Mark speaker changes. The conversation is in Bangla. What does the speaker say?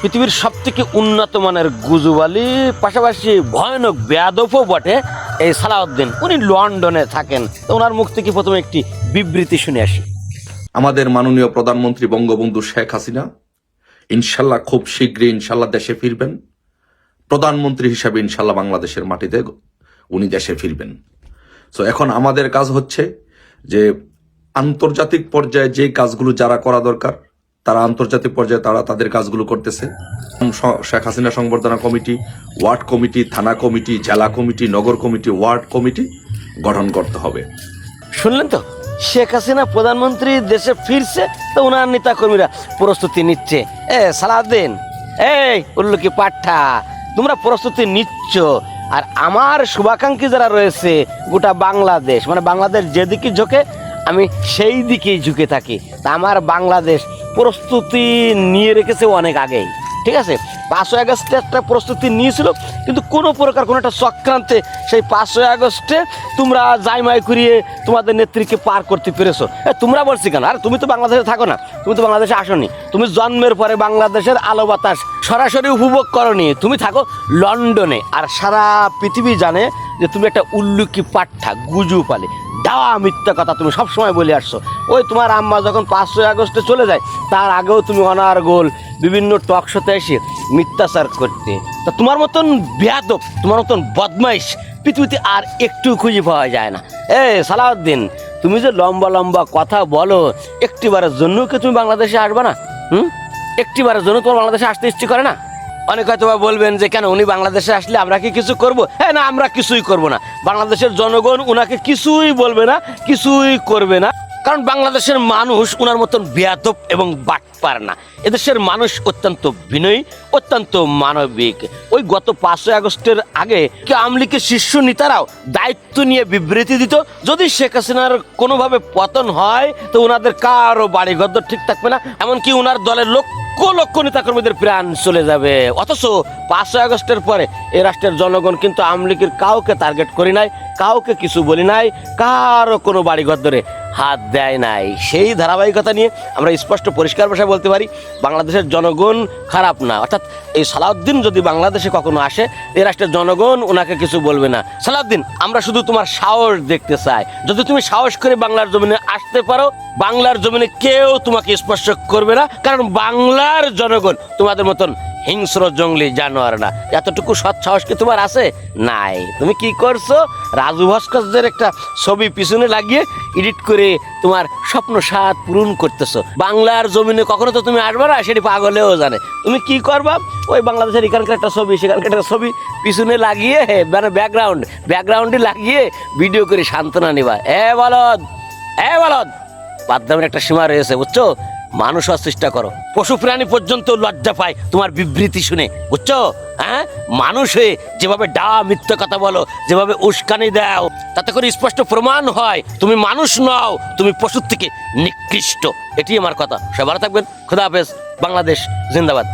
Speaker 1: পৃথিবীর সবথেকে উন্নত মানের গুজবালি, পাশাপাশি ভয়ানক বেয়াদবও বটে এই সালাউদ্দিন। উনি লন্ডনে থাকেন। তো ওনার মুখ থেকে প্রথমে একটি বিবৃতি শুনে আসি।
Speaker 2: আমাদের মাননীয় প্রধানমন্ত্রী বঙ্গবন্ধু শেখ হাসিনা ইনশাল্লাহ খুব শীঘ্রই ইনশাল্লাহ দেশে ফিরবেন। প্রধানমন্ত্রী হিসাবে ইনশাল্লাহ বাংলাদেশের মাটিতে উনি দেশে ফিরবেন। সো এখন আমাদের কাজ হচ্ছে যে আন্তর্জাতিক পর্যায়ে যে কাজগুলো যারা করা দরকার তারা আন্তর্জাতিক পর্যায়ে তারা তাদের কাজগুলো করতেছে। শেখ হাসিনা সংবর্ধনা কমিটি, ওয়ার্ড কমিটি, থানা কমিটি, জেলা কমিটি, নগর কমিটি, ওয়ার্ড কমিটি গঠন করতে হবে।
Speaker 1: শুনলেন তো, শেখ হাসিনা প্রধানমন্ত্রী দেশে ফিরছে, তো ওনার নেতা কর্মীরা প্রস্তুতি নিচ্ছে। সালাউদ্দিন, উল্লুকি পাঠা, তোমরা প্রস্তুতি নিচ্ছ, আর আমার শুভাকাঙ্ক্ষী যারা রয়েছে গোটা বাংলাদেশ, মানে বাংলাদেশ যেদিকে ঝোঁকে আমি সেই দিকেই ঝুঁকে থাকি। তা আমার বাংলাদেশ প্রস্তুতি নিয়ে রেখেছে অনেক আগেই, ঠিক আছে। 5ই আগস্টে একটা প্রস্তুতি নিয়েছিল, কিন্তু কোনো প্রকার কোনো একটা চক্রান্তে সেই 5ই আগস্টে তোমরা জাইমাই করিয়ে তোমাদের নেত্রীকে পার করতে পেরেছো। তোমরা বলছি কেন? আর তুমি তো বাংলাদেশে থাকো না, তুমি তো বাংলাদেশে আসোনি। তুমি জন্মের পরে বাংলাদেশের আলো বাতাস সরাসরি উপভোগ করনি, তুমি থাকো লন্ডনে। আর সারা পৃথিবী জানে যে তুমি একটা উল্লুকি পাঠা, গুজুপালি, দাওয়া মিথ্যা কথা তুমি সবসময় বলে আসছো। ওই তোমার আম্মা যখন 5ই আগস্টে চলে যায়, তার আগেও তুমি অনারগোল বিভিন্ন টক শোতে এসে মিথ্যাচার করতে। তা তোমার মতন বেয়াদব, তোমার মতন বদমাইশ পৃথিবীতে আর একটু খুঁজে পাওয়া যায় না। সালাউদ্দিন, তুমি যে লম্বা লম্বা কথা বলো, একটিবারের জন্য কি তুমি বাংলাদেশে আসবে না? একটিবারের জন্য তোমার বাংলাদেশে আসতে ইচ্ছে করে না? অনেক হয়তো বলবেন যে কেন উনি বাংলাদেশে আসলে আমরা কি কিছু করব? না, আমরা কিছুই করব না। বাংলাদেশের জনগণ উনাকে কিছুই বলবে না, কিছুই করবে না, কারণ বাংলাদেশের মানুষ উনার মতন বেয়াদব এবং বাটপার না। এদেশের মানুষ অত্যন্ত বিনয়ী, অত্যন্ত মানবিক। ওই গত 5ই আগস্টের আগে কি আওয়ামী লীগের শীর্ষ নেতারাও দায়িত্ব নিয়ে বিবৃতি দিত, যদি শেখ হাসিনার কোনোভাবে পতন হয় তো ওনাদের কারো বাড়িঘর ঠিক থাকবে না, এমনকি ওনার দলের লক্ষ লক্ষ নেতাকর্মীদের প্রাণ চলে যাবে। অথচ 5ই আগস্টের পরে এই রাষ্ট্রের জনগণ কিন্তু আওয়ামী লীগের কাউকে টার্গেট করি নাই, কাউকে কিছু বলি নাই, কারো কোনো বাড়িঘর ধরে হাত দেয় নাই। সেই ধারাবাহিকতা নিয়ে আমরা স্পষ্ট পরিষ্কার ভাষায় বলতে পারি বাংলাদেশের জনগণ খারাপ না। অর্থাৎ এই সালাউদ্দিন যদি বাংলাদেশে কখনো আসে, এই রাষ্ট্রের জনগণ ওনাকে কিছু বলবে না। সালাউদ্দিন, আমরা শুধু তোমার সাহস দেখতে চাই। যদি তুমি সাহস করে বাংলার জমিনে আসতে পারো, বাংলার জমিনে কেউ তোমাকে স্পর্শ করবে না, কারণ বাংলার জনগণ তোমাদের মতন হিংস্র জঙ্গলি জানোয়ার না। এতটুকু সৎ সাহস কি তোমার আছে? নাই। তুমি কি করছো? রাজু ভাস্কর্যের একটা ছবি পিছনে লাগিয়ে এডিট করে তোমার স্বপ্ন সাত পূরণ করতেছো। বাংলার জমিনে কখনো তো তুমি আসবে না, সেটি পাগলেও জানে। তুমি কি করবা? ওই বাংলাদেশের এখানকার একটা ছবি, সেখানকার একটা ছবি পিছনে লাগিয়ে, মানে ব্যাকগ্রাউন্ডে লাগিয়ে ভিডিও করে সান্ত্বনা নিবা। বলদ, বাদদামের একটা সীমা রয়েছে, বুঝছো? মানুষ হওয়ার চেষ্টা করো। পশু প্রাণী পর্যন্ত লজ্জা পায় তোমার বিবৃতি শুনে, বুঝছো? মানুষ হয়ে যেভাবে মিথ্যা কথা বলো, যেভাবে উস্কানি দাও, তাতে করে স্পষ্ট প্রমাণ হয় তুমি মানুষ নও, তুমি পশুর থেকে নিকৃষ্ট। এটি আমার কথা। সবাই ভালো থাকবেন। খোদা হাফেজ। বাংলাদেশ জিন্দাবাদ।